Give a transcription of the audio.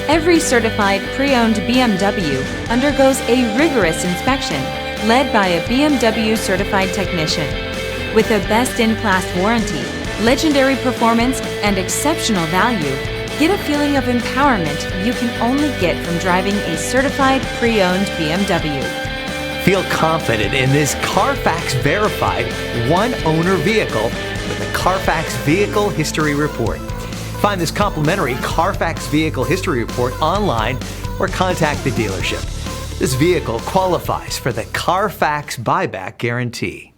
Every certified pre-owned BMW undergoes a rigorous inspection led by a BMW certified technician. With a best-in-class warranty, legendary performance, and exceptional value, get a feeling of empowerment you can only get from driving a certified pre-owned BMW. Feel confident in this CARFAX verified one-owner vehicle with a CARFAX Vehicle History Report. Find this complimentary CARFAX Vehicle History Report online or contact the dealership. This vehicle qualifies for the CARFAX buyback guarantee.